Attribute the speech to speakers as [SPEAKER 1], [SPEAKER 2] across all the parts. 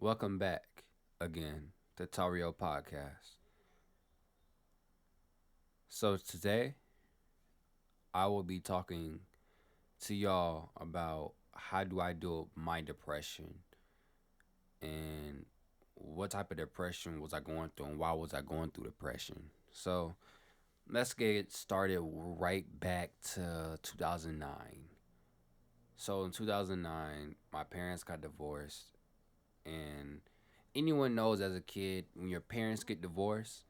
[SPEAKER 1] Welcome back again to Tauruio podcast. So today I will be talking to y'all about how do I deal with my depression and what type of depression was I going through and why was I going through depression. So let's get started right back to 2009. So in 2009, my parents got divorced, and anyone knows as a kid when your parents get divorced,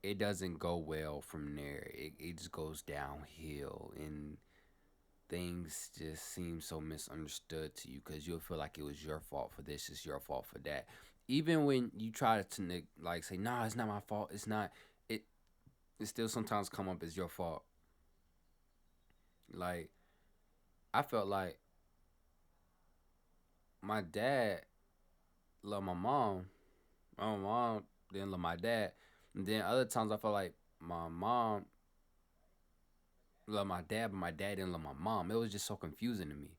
[SPEAKER 1] it doesn't go well from there. It just goes downhill, and things just seem so misunderstood to you because you'll feel like it was your fault for this, it's your fault for that. Even when you try to like say, "Nah, it's not my fault. It's not." It it still sometimes come up as your fault. Like I felt like my dad loved my mom. My mom didn't love my dad. And then other times I felt like my mom loved my dad, but my dad didn't love my mom. It was just so confusing to me.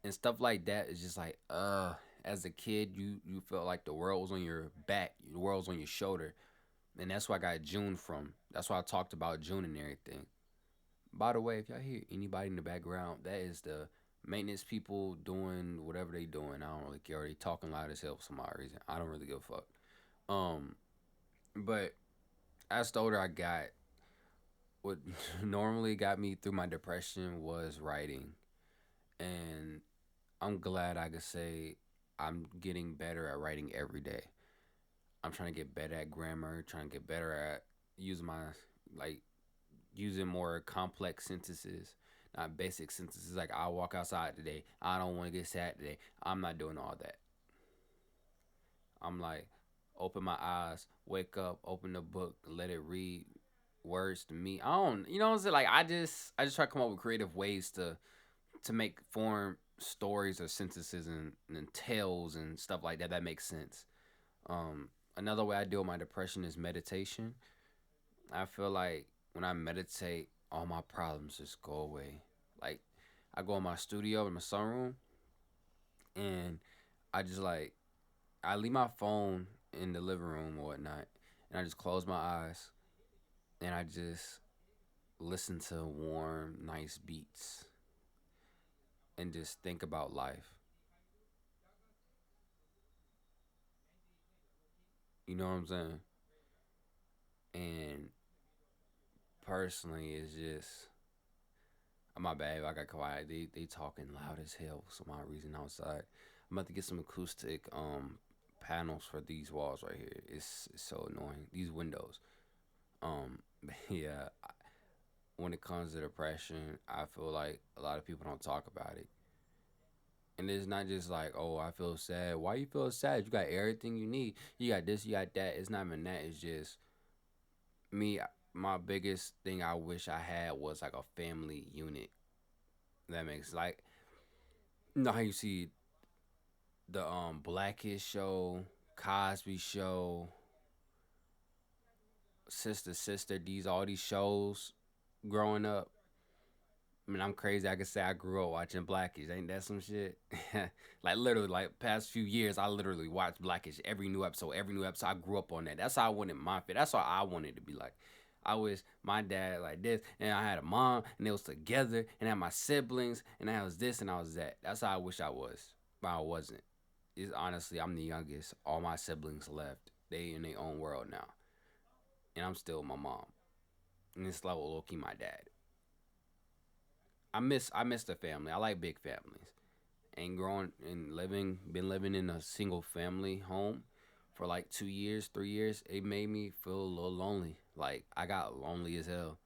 [SPEAKER 1] And stuff like that is just like as a kid you felt like the world was on your back, the world was on your shoulder. And that's where I got June from. That's why I talked about June and everything. By the way, if y'all hear anybody in the background, that is the maintenance people doing whatever they doing. I don't really care. They talking loud as hell for some odd reason. I don't really give a fuck. um but as the older I got, what normally got me through my depression was writing. And I'm glad I could say I'm getting better at writing every day. I'm trying to get better at grammar, trying to get better at using my like using more complex sentences, not basic sentences like I walk outside today. I don't want to get sad today. I'm not doing all that. I'm like open my eyes, wake up, open the book, let it read words to me. I don't, you know what I'm saying? Like I just try to come up with creative ways to make form stories or sentences and tales and stuff like that that makes sense. Another way I deal with my depression is meditation. I feel like when I meditate, all my problems just go away. Like I go in my studio in my sunroom, and I just like I leave my phone in the living room or whatnot, and I just close my eyes and I just listen to warm, nice beats and just think about life. You know what I'm saying? And personally, it's just my bad. I got quiet. They talking loud as hell for some odd reason outside. I'm about to get some acoustic panels for these walls right here. It's so annoying. These windows. Yeah. When it comes to depression, I feel like a lot of people don't talk about it. And it's not just like, oh, I feel sad. Why you feel sad? You got everything you need. You got this, you got that. It's not even that. It's just me. My biggest thing I wish I had was like a family unit. That makes like, you know how you see the Blackish show, Cosby show, Sister Sister, these all these shows growing up. I mean, I'm crazy. I can say I grew up watching Blackish. Ain't that some shit? Like literally, like past few years, I literally watched Blackish every new episode. Every new episode, I grew up on that. That's how I wanted my fit. That's how I wanted to be like. I wish my dad like this, and I had a mom, and they was together, and I had my siblings, and I was this, and I was that. That's how I wish I was, but I wasn't. It's honestly, I'm the youngest. All my siblings left. They in their own world now, and I'm still my mom. And it's like low key my dad. I miss the family. I like big families. And growing and been living in a single family home for like 2 years, 3 years, it made me feel a little lonely. Like I got lonely as hell.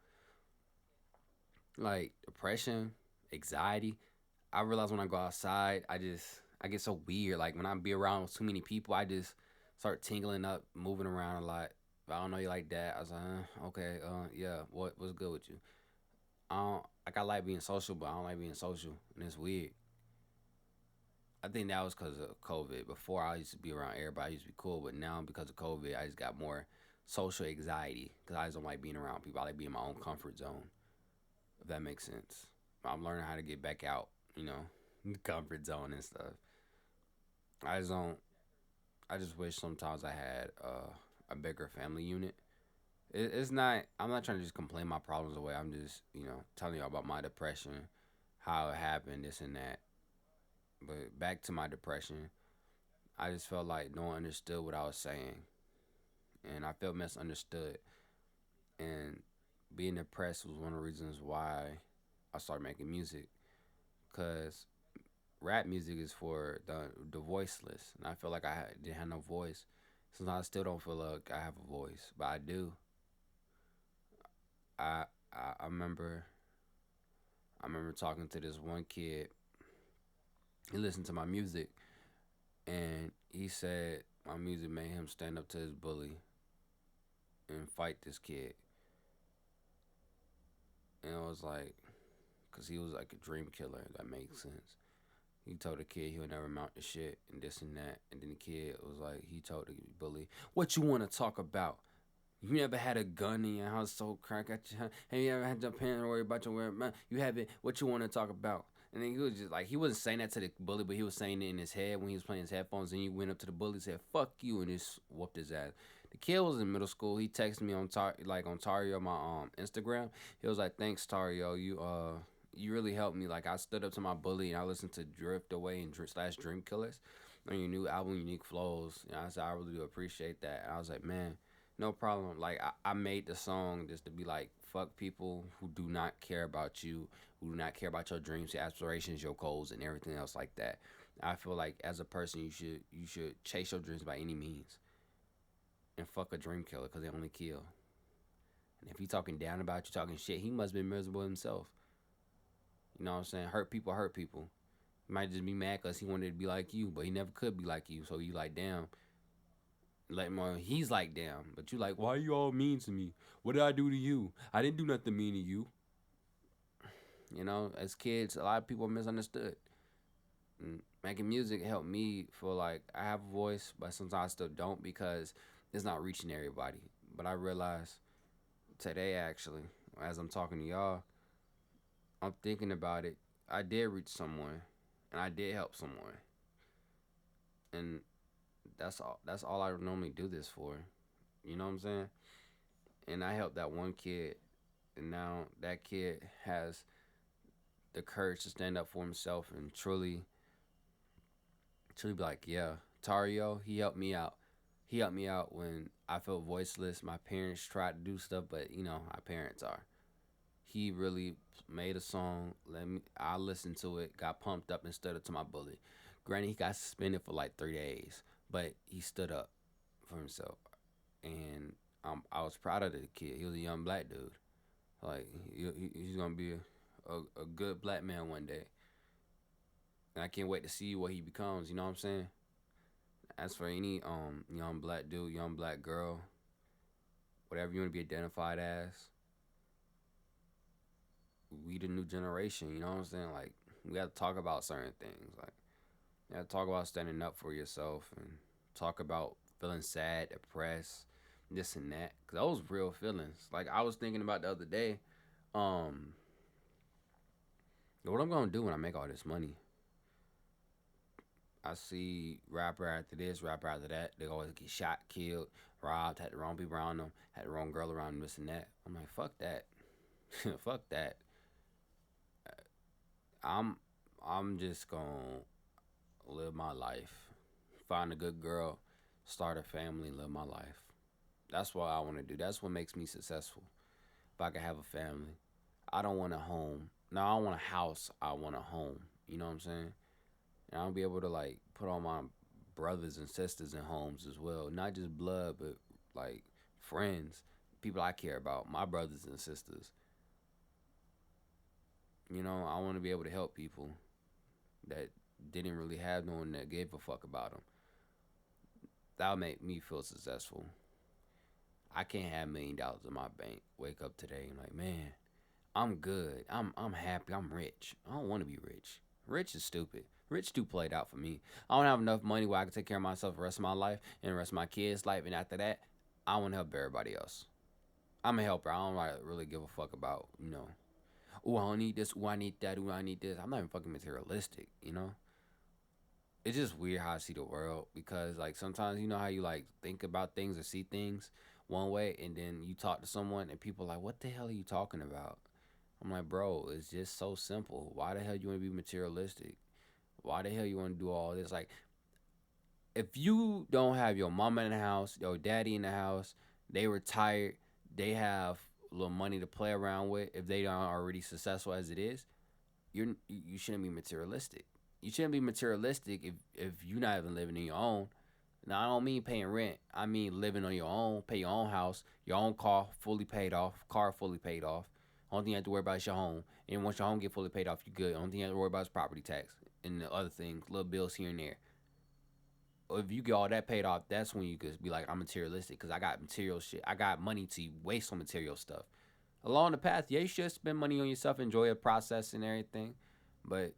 [SPEAKER 1] Like depression, anxiety. I realize when I go outside, I get so weird. Like when I be around too many people, I just start tingling up, moving around a lot. If I don't know you like that, I was like, okay, yeah, what's good with you? I don't like I like being social, but I don't like being social, and it's weird. I think that was because of COVID. Before I used to be around everybody, I used to be cool, but now because of COVID, I just got more social anxiety because I just don't like being around people. I like being in my own comfort zone. If that makes sense. I'm learning how to get back out, comfort zone and stuff. I just don't. I just wish sometimes I had a bigger family unit. It's not. I'm not trying to just complain my problems away. I'm just telling you about my depression, how it happened, this and that. But back to my depression, I just felt like no one understood what I was saying, and I felt misunderstood. And being depressed was one of the reasons why I started making music. Cause rap music is for the voiceless, and I feel like didn't have no voice. Sometimes I still don't feel like I have a voice, but I do. I I remember talking to this one kid. He listened to my music, and he said my music made him stand up to his bully and fight this kid. And I was like, cause he was like a dream killer. That makes sense. He told the kid he'll never mount the shit and this and that. And then the kid was like, he told the bully, "What you want to talk about? You never had a gun in your house, so crack at your house. Have you ever had your parents worry about your wearing? You haven't. What you want to talk about?" And then he was just like, he wasn't saying that to the bully, but he was saying it in his head when he was playing his headphones. And he went up to the bully and said, "Fuck you," and just whooped his ass. The kid was in middle school. He texted me on on Tauruio my Instagram. He was like, "Thanks, Tauruio. You really helped me. Like I stood up to my bully and I listened to Drift Away and slash Dream Killers on your new album, Unique Flows." And I said, "I really do appreciate that." And I was like, "Man, no problem." Like I made the song just to be like, fuck people who do not care about you, who do not care about your dreams, your aspirations, your goals, and everything else like that. I feel like as a person, you should chase your dreams by any means, and fuck a dream killer because they only kill. And if he talking down about you, talking shit, he must be miserable himself. You know what I'm saying? Hurt people hurt people. He might just be mad because he wanted to be like you, but he never could be like you. So you like, damn, like he's like, damn, but you like, why are you all mean to me? What did I do to you? I didn't do nothing mean to you. As kids, a lot of people are misunderstood. And making music helped me feel like I have a voice, but sometimes I still don't because it's not reaching everybody. But I realized today, actually, as I'm talking to y'all, I'm thinking about it. I did reach someone, and I did help someone, and that's all. That's all I normally do this for. You know what I'm saying? And I helped that one kid, and now that kid has the courage to stand up for himself and truly be like, yeah, Tario, he helped me out. He helped me out when I felt voiceless. My parents tried to do stuff, but you know how parents are. He really made a song. I listened to it, got pumped up, and stood up to my bully. Granted, he got suspended for like 3 days, but he stood up for himself, and I was proud of the kid. He was a young black dude. Like he's gonna be a good black man one day, and I can't wait to see what he becomes. You know what I'm saying? As for any young black dude, young black girl, whatever you want to be identified as, we the new generation. You know what I'm saying? Like we have to talk about certain things. Like you have to talk about standing up for yourself and talk about feeling sad, depressed, this and that. Cause those real feelings. Like I was thinking about the other day, um, what I'm gonna do when I make all this money. I see rapper after this, rapper after that. They always get shot, killed, robbed, had the wrong people around them, had the wrong girl around them, this and that. I'm like, fuck that. Fuck that. I'm I'm just gonna live my life. Find a good girl, start a family, live my life. That's what I wanna do. That's what makes me successful. If I could have a family. I don't want a home. No, I don't want a house. I want a home. You know what I'm saying? And I'll be able to like put all my brothers and sisters in homes as well. Not just blood, but like friends, people I care about, my brothers and sisters. I want to be able to help people that didn't really have no one that gave a fuck about them. That'll make me feel successful. I can't have $1 million in my bank. Wake up today and like, man, I'm good. I'm happy. I'm rich. I don't want to be rich. Rich is stupid. Rich too played out for me. I don't have enough money where I can take care of myself the rest of my life and the rest of my kids' life. And after that, I want to help everybody else. I'm a helper. I don't like really give a fuck about, oh, I don't need this. Oh, I need that. Oh, I need this. I'm not even fucking materialistic. it's just weird how I see the world because like sometimes you know how you like think about things or see things one way and then you talk to someone and people are like, what the hell are you talking about? I'm like, bro, it's just so simple. Why the hell you want to be materialistic? Why the hell you want to do all this? Like, if you don't have your mama in the house, your daddy in the house, they retired, they have a little money to play around with. If they aren't already successful as it is, you shouldn't be materialistic. You shouldn't be materialistic if you're not even living in your own. Now I don't mean paying rent. I mean living on your own, pay your own house, your own car fully paid off. Only thing you have to worry about is your home. And once your home get fully paid off, you're good. Only thing you have to worry about is property tax and the other things, little bills here and there. If you get all that paid off, that's when you could be like, I'm materialistic because I got material shit. I got money to waste on material stuff. Along the path, yeah, you should spend money on yourself, enjoy the process and everything. But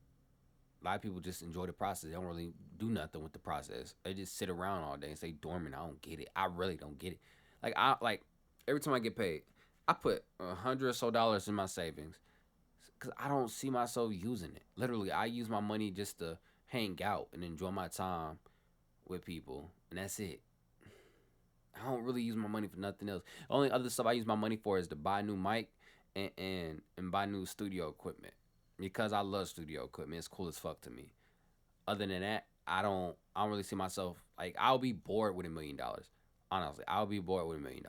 [SPEAKER 1] a lot of people just enjoy the process. They don't really do nothing with the process. They just sit around all day and stay dormant. I don't get it. I really don't get it. Like every time I get paid, I put $100 or so in my savings because I don't see myself using it. Literally, I use my money just to hang out and enjoy my time with people, and that's it. I don't really use my money for nothing else. The only other stuff I use my money for is to buy new mic and buy new studio equipment because I love studio equipment. It's cool as fuck to me. Other than that, I don't really see myself like I'll be bored with $1 million. Honestly, I'll be bored with $1 million.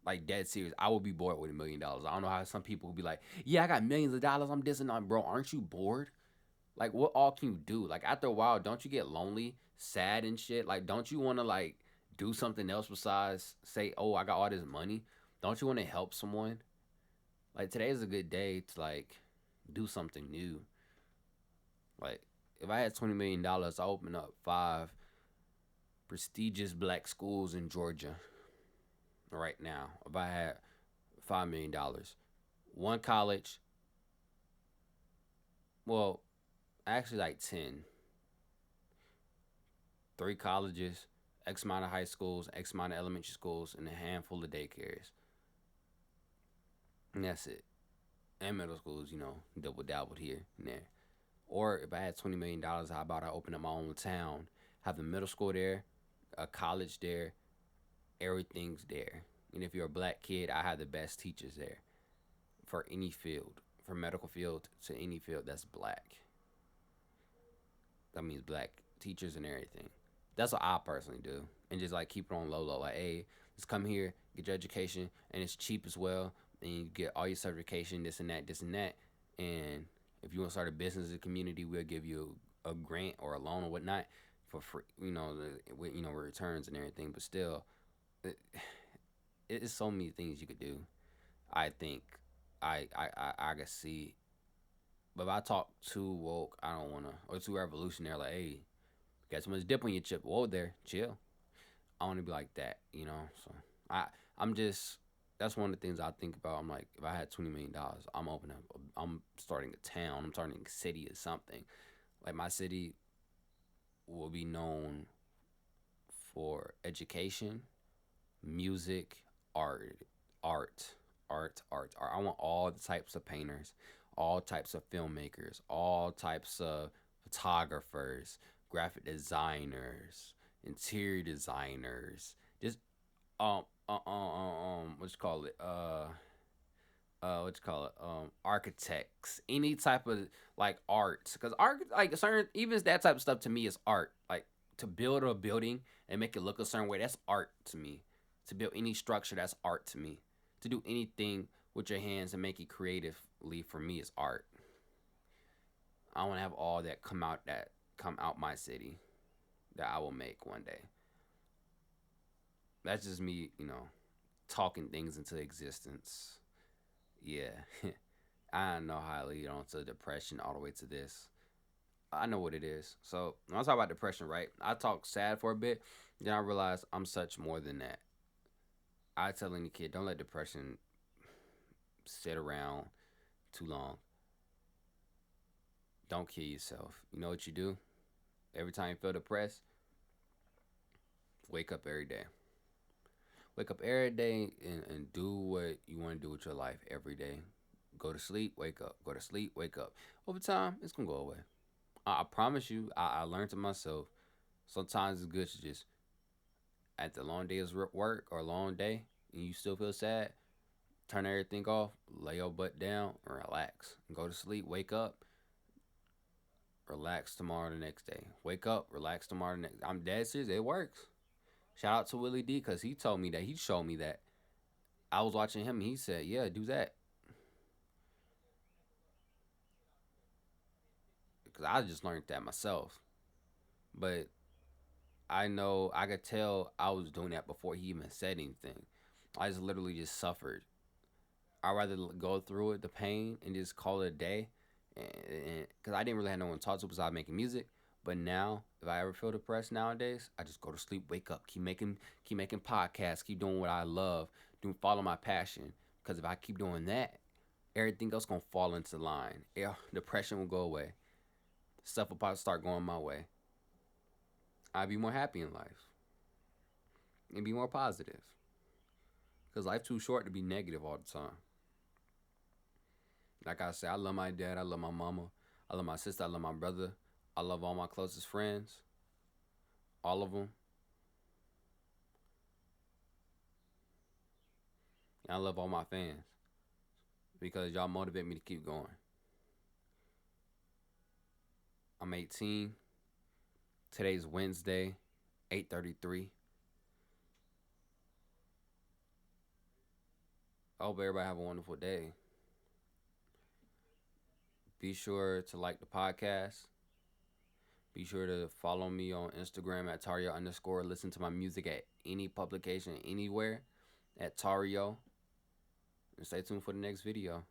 [SPEAKER 1] Like dead serious, I will be bored with $1 million. I don't know how some people will be like, yeah, I got millions of dollars. I'm dissing on, bro. Aren't you bored? Like, what all can you do? Like, after a while, don't you get lonely, sad, and shit? Like, don't you want to like do something else besides say, oh, I got all this money? Don't you want to help someone? Like, today is a good day to like do something new. Like, if I had $20 million, I open up five prestigious black schools in Georgia right now. If I had $5 million, one college, well, actually like 10, three colleges, X amount of high schools, X amount of elementary schools, and a handful of daycares. And that's it. And middle schools, double dabbled here and there. Or if I had $20 million, how about I open up my own town, have the middle school there, a college there, everything's there. And if you're a black kid, I have the best teachers there for any field, from medical field to any field that's black. That means black teachers and everything. That's what I personally do, and just like keep it on low low. Like, hey, just come here, get your education, and it's cheap as well. And you get all your certification, this and that, this and that. And if you want to start a business in the community, we'll give you a grant or a loan or whatnot for free. With returns and everything. But still, it, it's so many things you could do. I think I can see. But if I talk too woke, I don't wanna, or too revolutionary. Like, hey, got too much dip on your chip. Whoa there, chill. I want to be like that. So I I'm just that's one of the things I think about. I'm like, if I had $20 million, I'm opening up. I'm starting a town. I'm starting a city or something. Like my city will be known for education, music, art, art, art. I want all the types of painters, all types of filmmakers, all types of photographers, graphic designers, interior designers, just what you call it? What you call it? Architects, any type of like art, because art, like certain, even that type of stuff to me is art. Like to build a building and make it look a certain way, that's art to me. To build any structure, that's art to me. To do anything with your hands and make it creatively for me is art. I want to have all that come out my city that I will make one day. That's just me, talking things into existence. Yeah. I know how I lead on to depression all the way to this. I know what it is. So when I talk about depression, right? I talk sad for a bit, then I realize I'm such more than that. I tell any kid, don't let depression sit around too long. Don't kill yourself. You know what you do? Every time you feel depressed, wake up every day. Wake up every day and do what you want to do with your life every day. Go to sleep, wake up. Go to sleep, wake up. Over time, it's gonna go away. I promise you, I learned to myself. Sometimes it's good to just at the long day of work or long day, and you still feel sad. Turn everything off, lay your butt down, and relax. And go to sleep. Wake up, relax tomorrow the next day. Wake up, relax tomorrow the next. I'm dead serious. It works. Shout out to Willie D because he told me that. He showed me that. I was watching him and he said, "Yeah, do that." Because I just learned that myself. But I know I could tell I was doing that before he even said anything. I just literally just suffered. I'd rather go through it, the pain, and just call it a day. And because I didn't really have no one to talk to besides making music. But now, if I ever feel depressed nowadays, I just go to sleep, wake up, keep making podcasts, keep doing what I love, follow my passion. Because if I keep doing that, everything else gonna fall into line. Yeah, depression will go away. Stuff will probably start going my way. I'd be more happy in life and be more positive. Because life's too short to be negative all the time. Like I said, I love my dad. I love my mama. I love my sister. I love my brother. I love all my closest friends. All of them. And I love all my fans because y'all motivate me to keep going. I'm 18. Today's Wednesday, 8:33. I hope everybody have a wonderful day. Be sure to like the podcast. Be sure to follow me on Instagram at Tauruio underscore. Listen to my music at any publication, anywhere at Tauruio. And stay tuned for the next video.